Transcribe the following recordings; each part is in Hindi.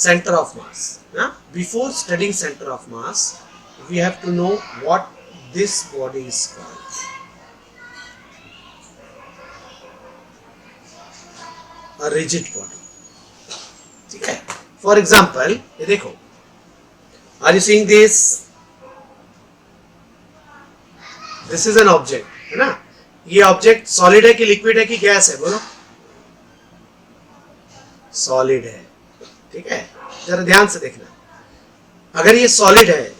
center of mass. Before studying center of mass, we have to know what this body is called. A rigid body. ठीक है. For example, ये देखो. Are you seeing this? This is an object, है ना? ये ऑब्जेक्ट सॉलिड है कि लिक्विड है कि गैस है? बोलो. सॉलिड है. ठीक है. जरा ध्यान से देखना. अगर ये सॉलिड है,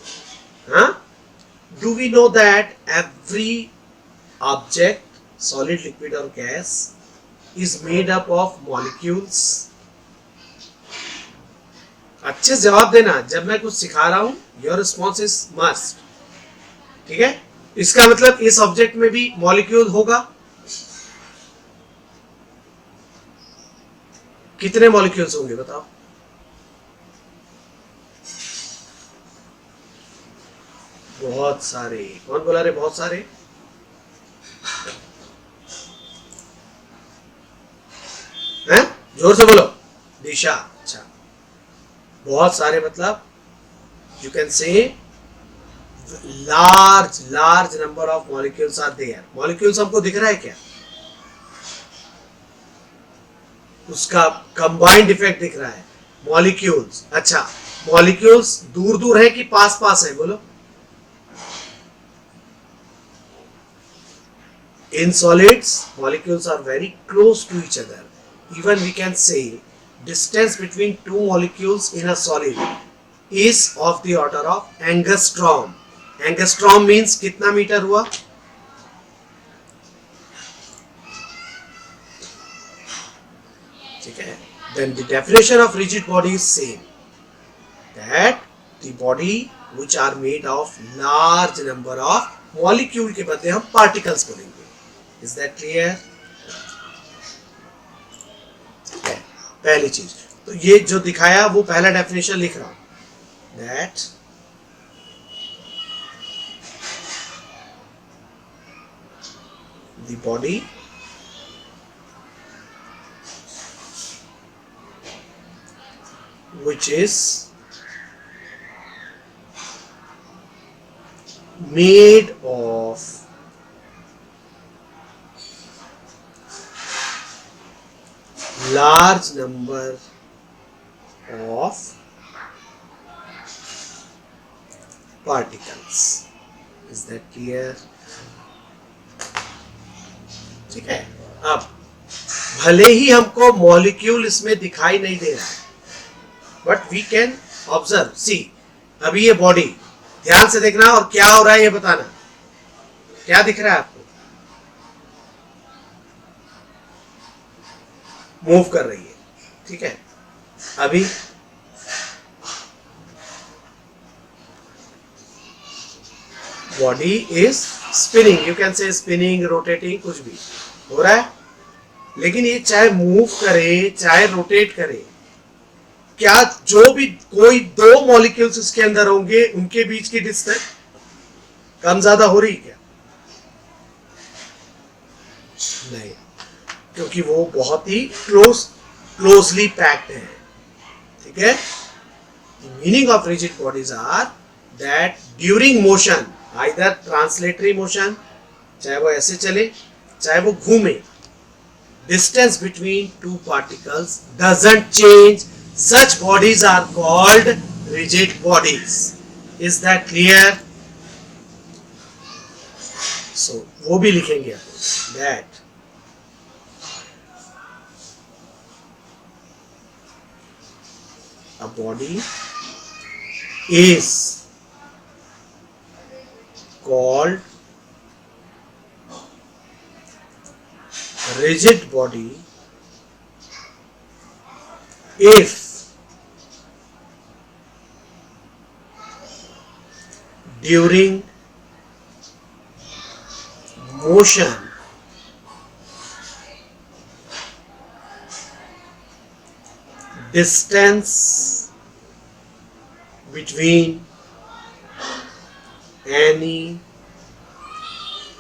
हाँ, do we know that every object, solid, liquid or gas, is made up of molecules? अच्छे से जवाब देना. जब मैं कुछ सिखा रहा हूं, your response is must. ठीक है. इसका मतलब इस ऑब्जेक्ट में भी मॉलिक्यूल होगा. कितने मॉलिक्यूल्स होंगे बताओ? बहुत सारे. कौन बोला रे बहुत सारे? हैं? जोर से बोलो. दिशा. अच्छा, बहुत सारे मतलब you can say large number of molecules are there. molecules हमको दिख रहा है क्या? उसका combined effect दिख रहा है. molecules. अच्छा, molecules दूर दूर है कि पास पास है? बोलो. In solids, molecules are very close to each other. Even we can say distance between two molecules in a solid is of the order of angstrom. Angstrom means कितना मीटर हुआ? ठीक है. Then the definition of rigid body is same. That the body which are made of large number of molecule के बदले हम particles बोलेंगे. Is that clear? पहली चीज तो ये जो दिखाया वो पहला डेफिनेशन लिख रहा हूं. That the body which is made of large number of particles. Is that clear? ठीक है. अब भले ही हमको मॉलिक्यूल इसमें दिखाई नहीं दे रहा है, बट वी कैन ऑब्जर्व. सी, अभी ये बॉडी ध्यान से देखना और क्या हो रहा है ये बताना. क्या दिख रहा है आपको? मूव कर रही है. ठीक है. अभी body is spinning. You can say spinning, rotating, कुछ भी हो रहा है. लेकिन ये चाहे मूव करे चाहे रोटेट करे, क्या जो भी कोई दो मॉलिक्यूल्स इसके अंदर होंगे उनके बीच की डिस्टेंस कम ज्यादा हो रही क्या? नहीं, क्योंकि वो बहुत ही क्लोजली पैक्ड है. ठीक है. Meaning of rigid bodies are that during motion, either translatory motion, चाहे वो ऐसे चले चाहे वो घूमे, distance between two particles doesn't change. Such bodies are called rigid bodies. Is that clear? So वो भी लिखेंगे आप. That a body is called rigid body if during motion distance between any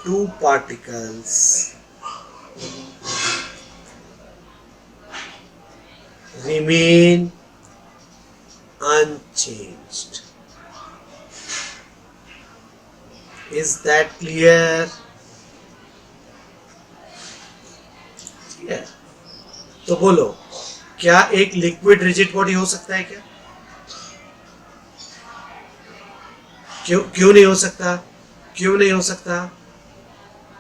two particles remain changed. Is that clear? Yeah. तो बोलो, क्या एक लिक्विड रिजिड बॉडी हो सकता है क्या? क्यों नहीं हो सकता? क्यों नहीं हो सकता?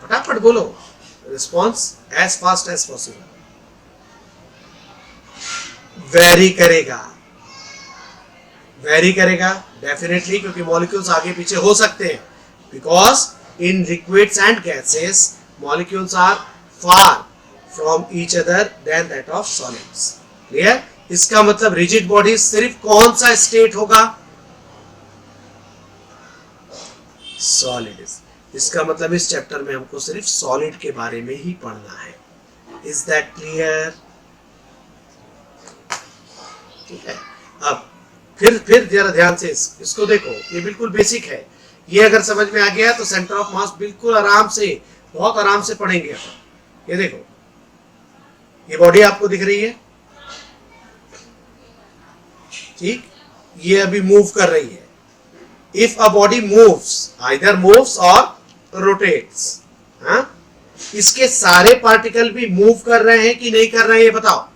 फटाफट बोलो, response as fast as possible. Vary करेगा, वेरी करेगा डेफिनेटली, क्योंकि मॉलिक्यूल्स आगे पीछे हो सकते हैं. Because in liquids and gases molecules are far from each other than that of solids. Clear? इसका मतलब रिजिड बॉडी सिर्फ कौन सा स्टेट होगा? सॉलिड. इसका मतलब इस चैप्टर में हमको सिर्फ सॉलिड के बारे में ही पढ़ना है. Is that clear? ठीक है. अब फिर जरा ध्यान से इसको देखो, ये बिल्कुल बेसिक है. ये अगर समझ में आ गया तो सेंटर ऑफ मास बिल्कुल आराम से, बहुत आराम से पढ़ेंगे अपन. ये देखो, ये बॉडी आपको दिख रही है, ठीक? ये अभी मूव कर रही है. If a body moves, either moves और रोटेट्स, हाँ, इसके सारे पार्टिकल भी मूव कर रहे हैं कि नहीं कर रहे हैं, ये बताओ.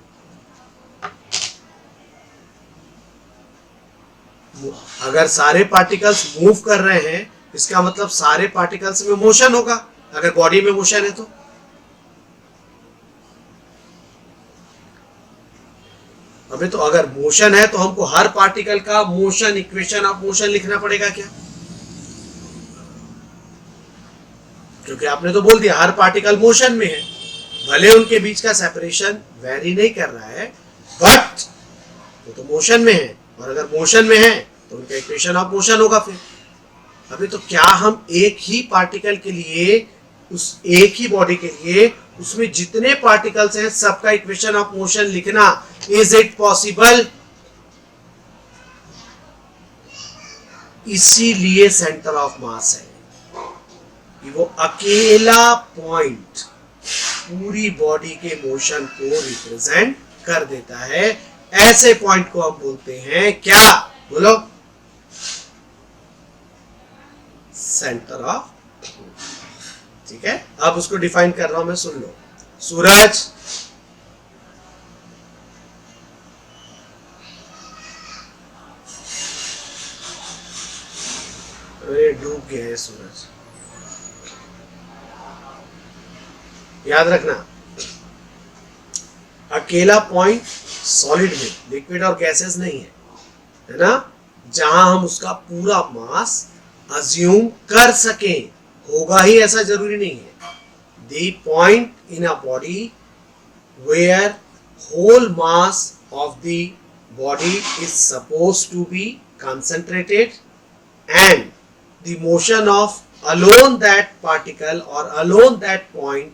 अगर सारे पार्टिकल्स मूव कर रहे हैं, इसका मतलब सारे पार्टिकल्स में मोशन होगा. अगर बॉडी में मोशन है तो अबे, तो अगर मोशन है तो हमको हर पार्टिकल का मोशन, इक्वेशन ऑफ मोशन लिखना पड़ेगा क्या? क्योंकि आपने तो बोल दिया हर पार्टिकल मोशन में है. भले उनके बीच का सेपरेशन वेरी नहीं कर रहा है, बट वो तो मोशन में है. और अगर मोशन में है तो उनका इक्वेशन ऑफ मोशन होगा. फिर अभी तो क्या हम एक ही पार्टिकल के लिए, उस एक ही बॉडी के लिए उसमें जितने पार्टिकल्स हैं सबका इक्वेशन ऑफ मोशन लिखना, इज इट पॉसिबल? इसीलिए सेंटर ऑफ मास है कि वो अकेला पॉइंट पूरी बॉडी के मोशन को रिप्रेजेंट कर देता है. ऐसे पॉइंट को हम बोलते हैं क्या? बोलो. Centre of. ठीक है, अब उसको डिफाइन कर रहा हूं मैं, सुन लो. सूरज, अरे डूब गया है सूरज. याद रखना, अकेला पॉइंट सॉलिड में, लिक्विड और गैसेस नहीं है ना, जहां हम उसका पूरा मास अज्यूम कर सकें. होगा ही ऐसा जरूरी नहीं है. The point in a body where whole mass of the body is suppose to be concentrated and the motion of alone that particle or alone that point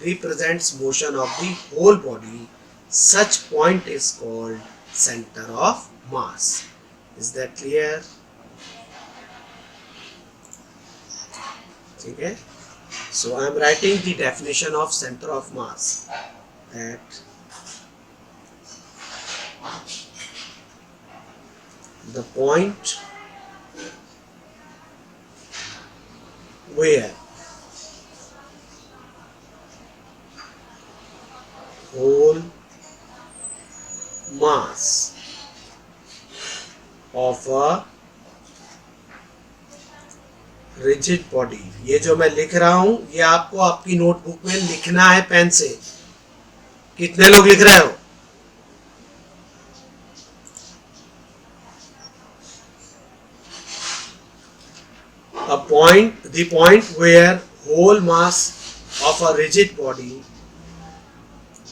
represents motion of the whole body. Such point is called center of mass. Is that clear? ठीक है. So I am writing the definition of center of mass, that the point where whole mass of a rigid body, ये जो मैं लिख रहा हूं ये आपको आपकी नोटबुक में लिखना है पेन से. कितने लोग लिख रहे हो? A point, the point where whole mass of a rigid body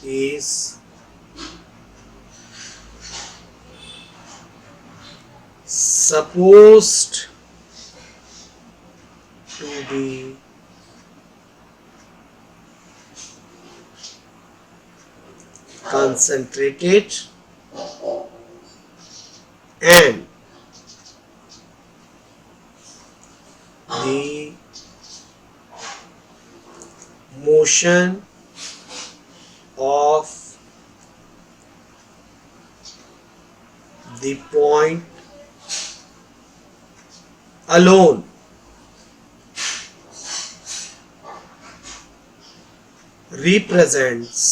is supposed to be concentrated and the motion of the point alone represents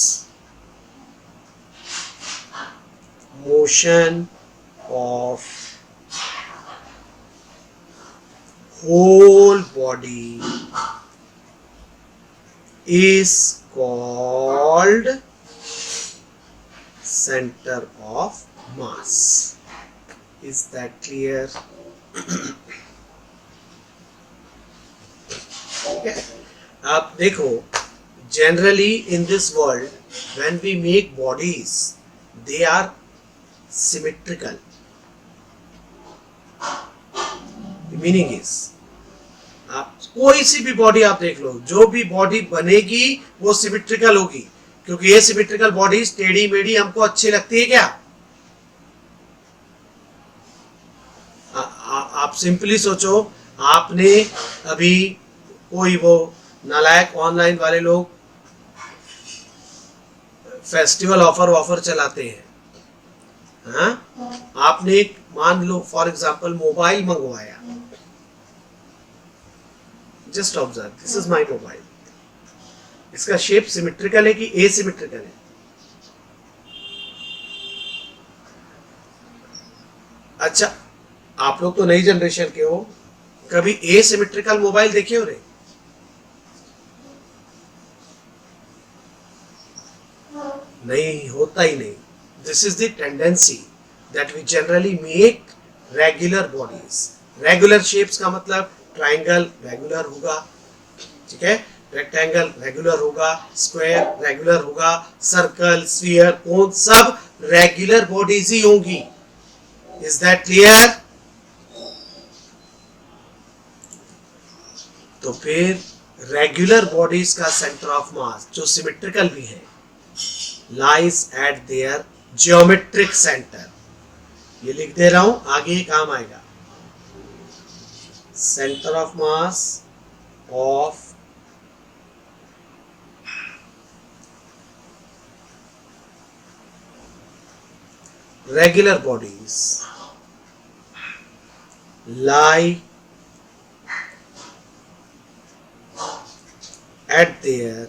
motion of whole body is called center of mass. Is that clear? Okay. अब देखो, generally in this world when we make bodies they are symmetrical. The meaning is, आप कोई सी भी बॉडी आप देख लो, जो भी बॉडी बनेगी वो सिमेट्रिकल होगी, क्योंकि ये सिमेट्रिकल बॉडी टेढ़ी मेढ़ी हमको अच्छी लगती है क्या? आप सिंपली सोचो, आपने अभी कोई वो नालायक ऑनलाइन वाले लोग फेस्टिवल ऑफर चलाते हैं, हाँ? आपने मान लो फॉर एग्जांपल मोबाइल मंगवाया, just observe, this is my mobile, इसका शेप सिमेट्रिकल है कि एसिमेट्रिकल है? अच्छा, आप लोग तो नई जनरेशन के हो, कभी एसिमेट्रिकल मोबाइल देखे हो रे? नहीं, होता ही नहीं. This is the tendency that we generally make regular bodies. Regular shapes का मतलब ट्राइंगल रेगुलर होगा, ठीक है, रेक्टेंगल रेगुलर होगा, स्क्वायर रेगुलर होगा, सर्कल, स्फीयर, कोन, सब रेगुलर बॉडीज ही होंगी. Is that clear? तो फिर रेगुलर बॉडीज का सेंटर ऑफ मास जो सिमेट्रिकल भी है lies at their geometric center. ये लिख दे रहा हूं, आगे काम आएगा. Center of mass of regular bodies lie at their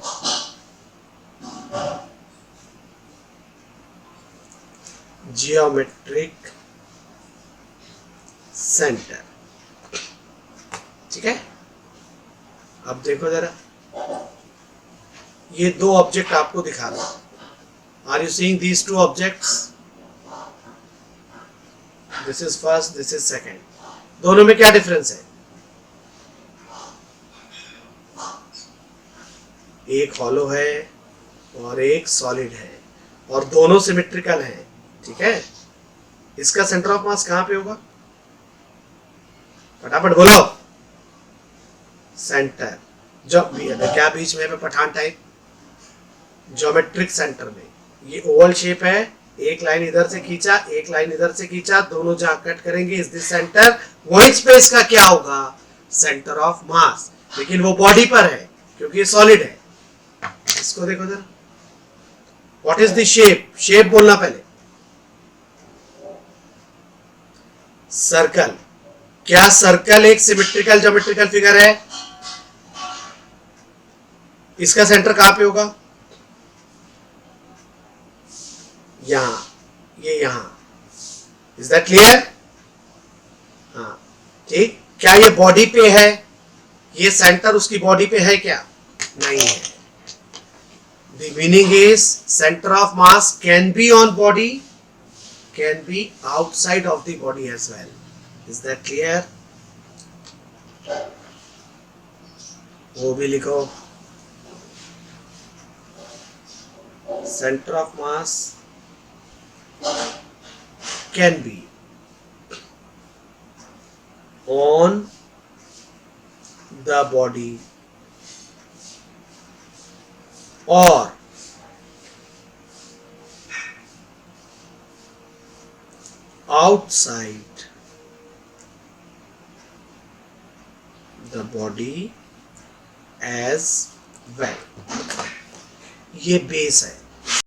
geometric center. ठीक है, अब देखो जरा, ये दो ऑब्जेक्ट आपको दिखा रहा हूं. Are you seeing these two objects? This is first, this is second. दोनों में क्या डिफरेंस है? एक हॉलो है और एक सॉलिड है, और दोनों सिमेट्रिकल हैं, ठीक है. इसका सेंटर ऑफ मास कहां पे होगा? फटाफट बोलो. सेंटर, जब भी है क्या बीच में पठान टाइप, ज्योमेट्रिक सेंटर में. ये ओवल शेप है, एक लाइन इधर से खींचा, एक लाइन इधर से खींचा, दोनों जहां कट करेंगे इस दिस सेंटर, वही स्पेस का क्या होगा? सेंटर ऑफ मास. लेकिन वो बॉडी पर है क्योंकि ये सॉलिड है. इसको देखो जरा, what is the shape? Shape बोलना पहले. सर्कल. क्या सर्कल एक सिमेट्रिकल ज्योमेट्रिकल फिगर है? इसका सेंटर कहां पे होगा? यहां, ये यहां. Is that clear? हाँ, ठीक. क्या ये बॉडी पे है? ये सेंटर उसकी बॉडी पे है क्या? नहीं है. The meaning is center of mass can be on body, can be outside of the body as well. Is that clear? वो भी लिखो. Center of mass can be on the body or outside the body as well. ये बेस है.